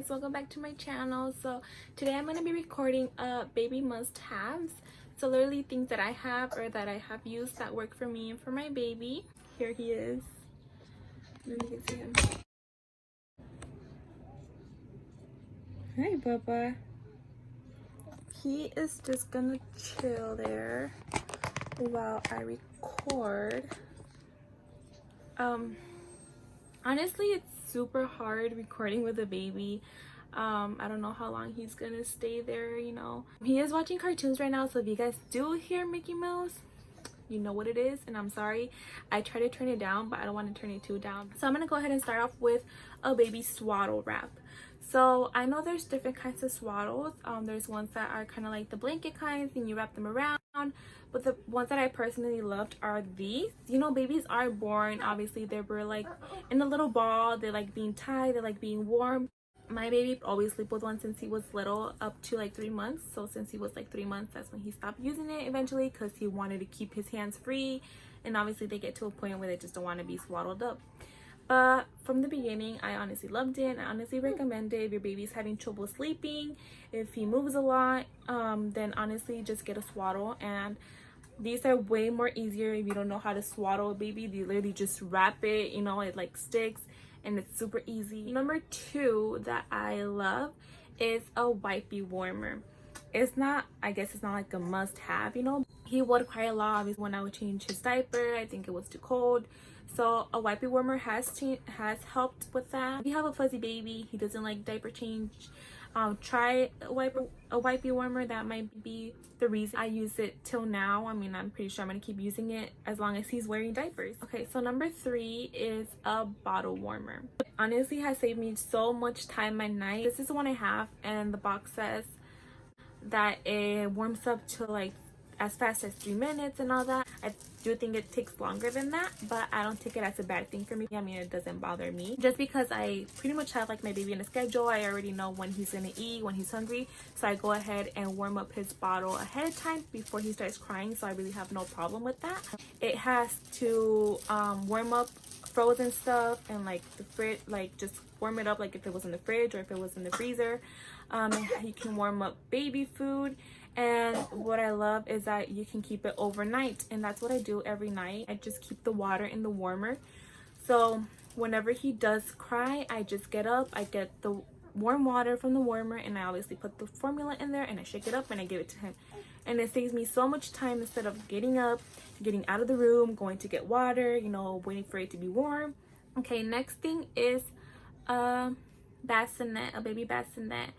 guys, welcome back to my channel. So today I'm going to be recording baby must-haves. So literally things that I have or that I have used that work for me and for my baby. Here he is. Let me get to him. Hi Bubba. He is just gonna chill there while I record. Honestly, it's super hard recording with a baby. I don't know how long he's gonna stay there, you know. He is watching cartoons right now, so if you guys do hear Mickey Mouse, you know what it is, and I'm sorry. I try to turn it down, but I don't want to turn it too down. So I'm gonna go ahead and start off with a baby swaddle wrap. So I know there's different kinds of swaddles. There's ones that are kind of like the blanket kinds and you wrap them around, but the ones that I personally loved are these. You know, babies are born, obviously they were like in a little ball, they like being tied, they like being warm. My baby always sleep with one since he was little, up to like 3 months. So since he was like 3 months, that's when he stopped using it eventually, because he wanted to keep his hands free, and obviously they get to a point where they just don't want to be swaddled up. But from the beginning, I honestly loved it. I honestly recommend it if your baby's having trouble sleeping, if he moves a lot, then honestly just get a swaddle. And these are way more easier if you don't know how to swaddle a baby. You literally just wrap it, you know, it like sticks and it's super easy. Number 2 that I love is a wipey warmer. It's not, I guess it's not like a must have, you know. He would cry a lot obviously when I would change his diaper. I think it was too cold. So a wipey warmer has helped with that. If you have a fuzzy baby, he doesn't like diaper change, try a wipey warmer. That might be the reason I use it till now. I mean, I'm pretty sure I'm gonna keep using it as long as he's wearing diapers. Okay, so number 3 is a bottle warmer. It honestly has saved me so much time at night. This is the one I have, and the box says that it warms up to like as fast as 3 minutes and all that. I do think it takes longer than that, but I don't take it as a bad thing for me. I mean, it doesn't bother me just because I pretty much have like my baby in a schedule. I already know when he's gonna eat, when he's hungry, so I go ahead and warm up his bottle ahead of time before he starts crying, so I really have no problem with that. It has to warm up frozen stuff and like the fridge, like just warm it up like if it was in the fridge or if it was in the freezer. You can warm up baby food, and what I love is that you can keep it overnight, and that's what I do every night. I just keep the water in the warmer, so whenever he does cry, I just get up, I get the warm water from the warmer, and I obviously put the formula in there and I shake it up and I give it to him, and it saves me so much time instead of getting up, getting out of the room, going to get water, you know, waiting for it to be warm. Okay, next thing is a bassinet, a baby bassinet.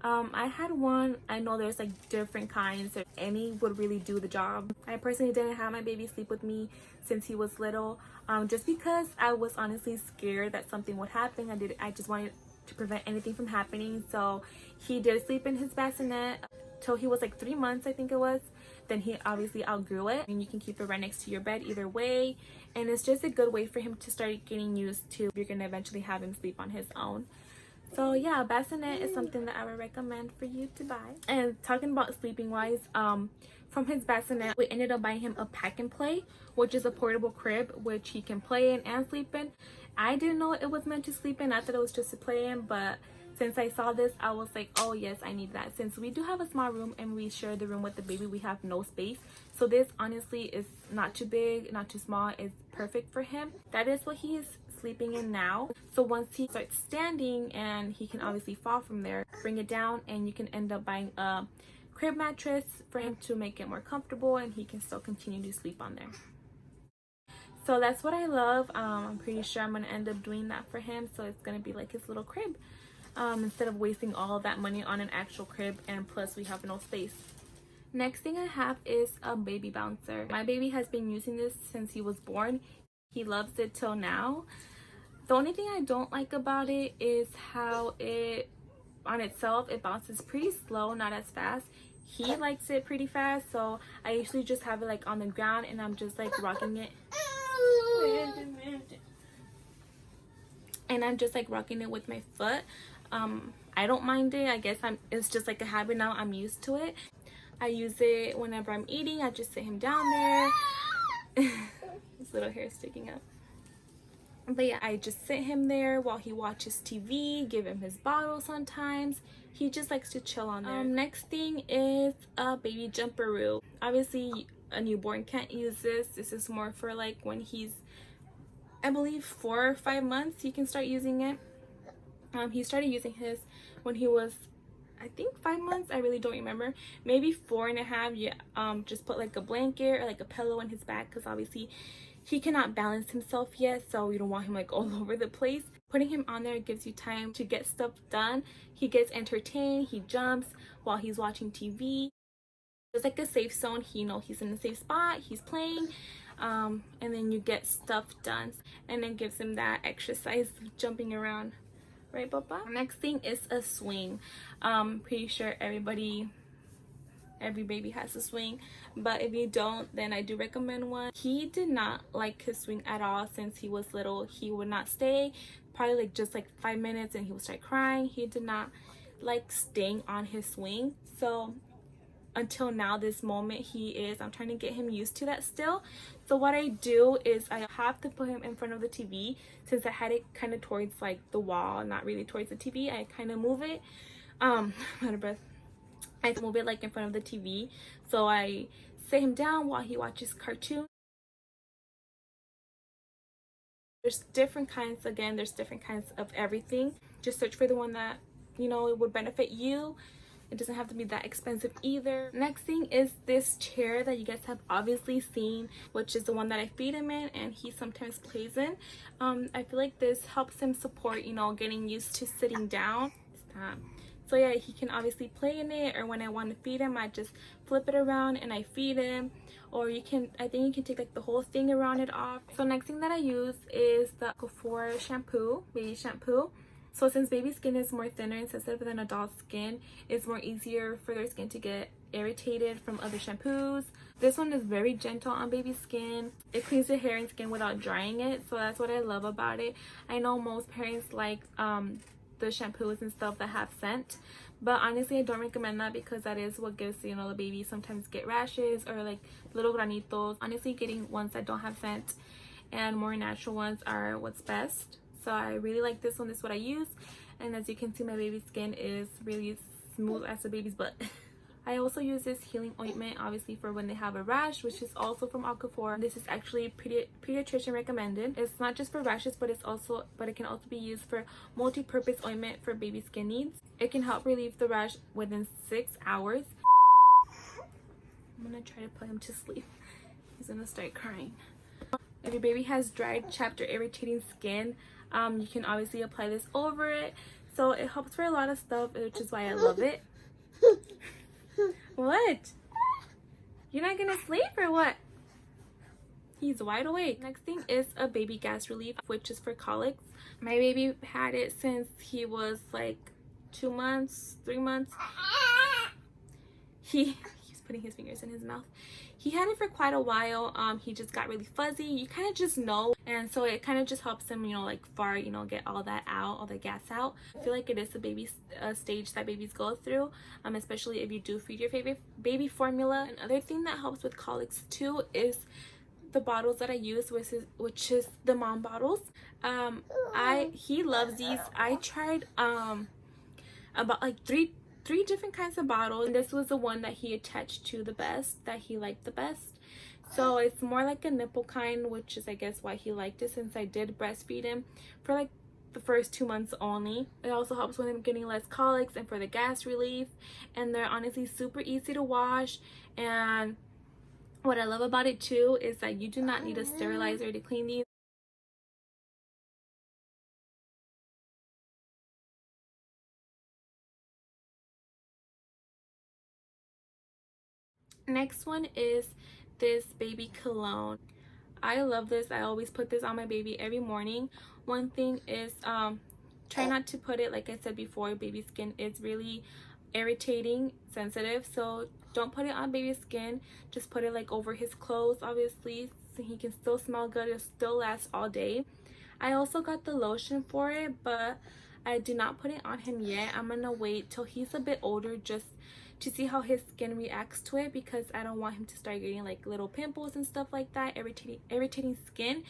I had one. I know there's like different kinds, if any would really do the job. I personally didn't have my baby sleep with me since he was little, just because I was honestly scared that something would happen. I just wanted to prevent anything from happening. So he did sleep in his bassinet till he was like 3 months, I think it was. Then he obviously outgrew it, and you can keep it right next to your bed either way, and it's just a good way for him to start getting used to if you're gonna eventually have him sleep on his own. So yeah, a bassinet is something that I would recommend for you to buy. And talking about sleeping wise, from his bassinet, we ended up buying him a pack and play, which is a portable crib which he can play in and sleep in. I didn't know it was meant to sleep in. I thought it was just to play in, but since I saw this, I was like, oh yes, I need that. Since we do have a small room and we share the room with the baby, we have no space. So this honestly is not too big, not too small. It's perfect for him. That is what he is sleeping in now. So once he starts standing, and he can obviously fall from there, bring it down, and you can end up buying a crib mattress for him to make it more comfortable, and he can still continue to sleep on there. So that's what I love. I'm pretty sure I'm gonna end up doing that for him, so it's gonna be like his little crib, instead of wasting all of that money on an actual crib, and plus we have no space. Next thing I have is a baby bouncer. My baby has been using this since he was born. He loves it till now. The only thing I don't like about it is how it, on itself, it bounces pretty slow, not as fast. He likes it pretty fast, so I usually just have it like on the ground, and I'm just like rocking it. And I'm just like rocking it with my foot. I don't mind it. I guess it's just like a habit now. I'm used to it. I use it whenever I'm eating. I just sit him down there. His little hair sticking up. But yeah, I just sit him there while he watches TV, give him his bottle sometimes. He just likes to chill on there. Next thing is a baby jumperoo. Obviously, a newborn can't use this. This is more for like when he's, I believe, 4 or 5 months, you can start using it. He started using his when he was, I think, 5 months. I really don't remember. Maybe 4.5. Yeah. Just put like a blanket or like a pillow on his back, because obviously he cannot balance himself yet, so you don't want him like all over the place. Putting him on there gives you time to get stuff done. He gets entertained. He jumps while he's watching TV. It's like a safe zone. He knows he's in a safe spot. He's playing. And then you get stuff done, and it gives him that exercise jumping around. Right, Papa? Next thing is a swing. Pretty sure every baby has a swing, but if you don't, then I do recommend one. He did not like his swing at all since he was little. He would not stay, probably like just like 5 minutes, and he would start crying. He did not like staying on his swing. So until now, this moment, I'm trying to get him used to that still. So what I do is I have to put him in front of the TV. Since I had it kind of towards like the wall, not really towards the TV, I kind of move it. I'm out of breath. I move it like in front of the TV. So I sit him down while he watches cartoons. There's different kinds, again, there's different kinds of everything. Just search for the one that, you know, it would benefit you. It doesn't have to be that expensive either. Next thing is this chair that you guys have obviously seen, which is the one that I feed him in and he sometimes plays in. I feel like this helps him support, you know, getting used to sitting down. So yeah, he can obviously play in it, or when I want to feed him, I just flip it around and I feed him. Or you can, I think you can take like the whole thing around it off. So next thing that I use is the Aquaphor shampoo, baby shampoo. So since baby skin is more thinner and sensitive than adult skin, it's more easier for their skin to get irritated from other shampoos. This one is very gentle on baby skin. It cleans the hair and skin without drying it, so that's what I love about it. I know most parents like the shampoos and stuff that have scent, but honestly I don't recommend that, because that is what gives, you know, the baby sometimes get rashes or like little granitos. Honestly, getting ones that don't have scent and more natural ones are what's best. So I really like this one. This is what I use, and as you can see, my baby's skin is really smooth as a baby's butt. I also use this healing ointment, obviously, for when they have a rash, which is also from Aquaphor. This is actually pediatrician recommended. It's not just for rashes, but it can also be used for multi-purpose ointment for baby skin needs. It can help relieve the rash within 6 hours. I'm gonna try to put him to sleep. He's gonna start crying. If your baby has dried, chapped, or irritating skin, you can obviously apply this over it. So it helps for a lot of stuff, which is why I love it. What? You're not gonna sleep or what? He's wide awake. Next thing is a baby gas relief, which is for colics. My baby had it since he was like 2 months, 3 months. He's putting his fingers in his mouth. He had it for quite a while. He just got really fuzzy. You kind of just know, and so it kind of just helps him, you know, like fart, you know, get all that out, all the gas out. I feel like it is a baby stage that babies go through, especially if you do feed your favorite baby formula. Another thing that helps with colics too is the bottles that I use, which is the mom bottles. He loves these. I tried about like three different kinds of bottles, and this was the one that he attached to the best, that he liked the best. So it's more like a nipple kind, which is I guess why he liked it, since I did breastfeed him for like the first 2 months only. It also helps with him getting less colics and for the gas relief, and they're honestly super easy to wash. And what I love about it too is that you do not need a sterilizer to clean these. Next one is this baby cologne. I love this. I always put this on my baby every morning. One thing is try not to put it, like I said before, baby skin is really irritating, sensitive, so don't put it on baby skin. Just put it like over his clothes, obviously, so he can still smell good. It'll still last all day. I also got the lotion for it, but I did not put it on him yet. I'm gonna wait till he's a bit older just to see how his skin reacts to it, because I don't want him to start getting like little pimples and stuff like that, irritating skin.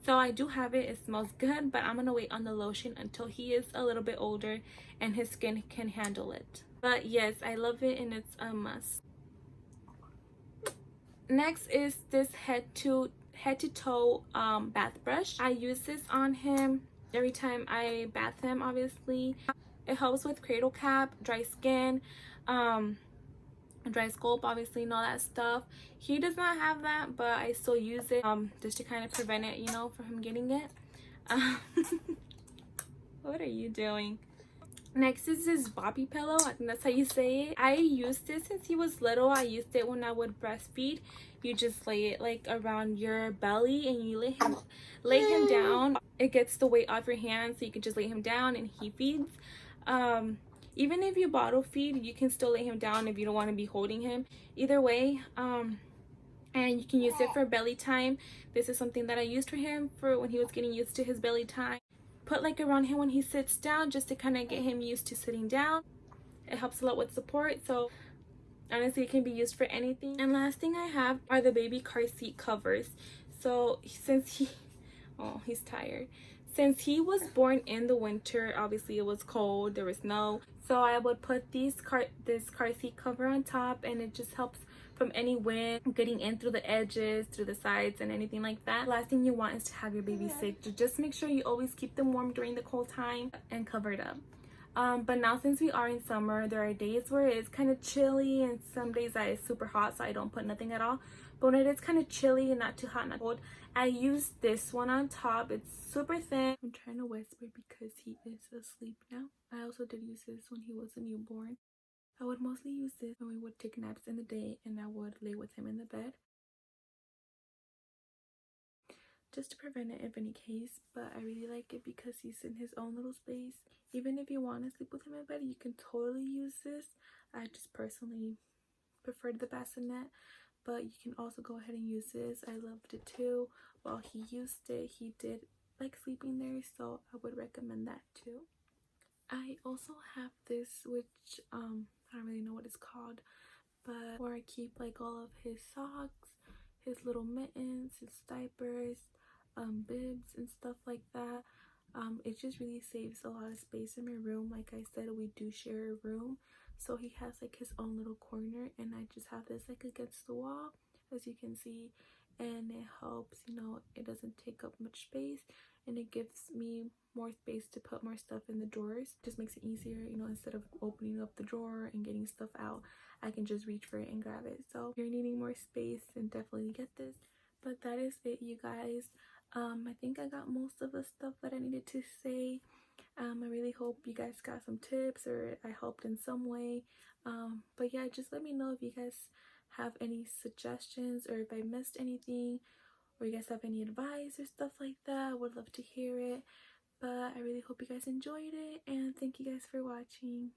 So I do have it. It smells good, but I'm gonna wait on the lotion until he is a little bit older and his skin can handle it. But yes, I love it and it's a must. Next is this head to toe bath brush. I use this on him every time I bath him. Obviously, it helps with cradle cap, dry skin, dry scalp, obviously, and all that stuff. He does not have that, but I still use it just to kind of prevent it, you know, from him getting it. What are you doing? Next is this Boppy pillow. I think that's how you say it. I used it since he was little. I used it when I would breastfeed. You just lay it like around your belly and you lay him down. It gets the weight off your hands, so you can just lay him down and he feeds. Even if you bottle feed, you can still lay him down if you don't want to be holding him. Either way, and you can use it for belly time. This is something that I used for him for when he was getting used to his belly time. Put like around him when he sits down, just to kind of get him used to sitting down. It helps a lot with support, so honestly it can be used for anything. And last thing I have are the baby car seat covers. So since he's tired. Since he was born in the winter, obviously it was cold, there was snow, so I would put this car seat cover on top, and it just helps from any wind getting in through the edges, through the sides, and anything like that. Last thing you want is to have your baby sick. Just make sure you always keep them warm during the cold time and covered up. But now since we are in summer, there are days where it's kind of chilly and some days that it's super hot, so I don't put nothing at all. But when it is kind of chilly and not too hot, not cold, I use this one on top. It's super thin. I'm trying to whisper because he is asleep now. I also did use this when he was a newborn. I would mostly use this when we would take naps in the day and I would lay with him in the bed, just to prevent it if any case. But I really like it because he's in his own little space. Even if you want to sleep with him in bed, you can totally use this. I just personally preferred the bassinet, but you can also go ahead and use this. I loved it too. While he used it, he did like sleeping there, so I would recommend that too. I also have this, which I don't really know what it's called, but where I keep like all of his socks, his little mittens, his diapers, bibs and stuff like that. It just really saves a lot of space in my room. Like I said, we do share a room, so he has like his own little corner, and I just have this like against the wall, as you can see, and it helps, you know, it doesn't take up much space, and it gives me more space to put more stuff in the drawers. Just makes it easier, you know, instead of opening up the drawer and getting stuff out, I can just reach for it and grab it. So if you're needing more space, then definitely get this. But that is it, you guys. I think I got most of the stuff that I needed to say. I really hope you guys got some tips or I helped in some way. But yeah, just let me know if you guys have any suggestions or if I missed anything, or you guys have any advice or stuff like that. I would love to hear it. But I really hope you guys enjoyed it, and thank you guys for watching.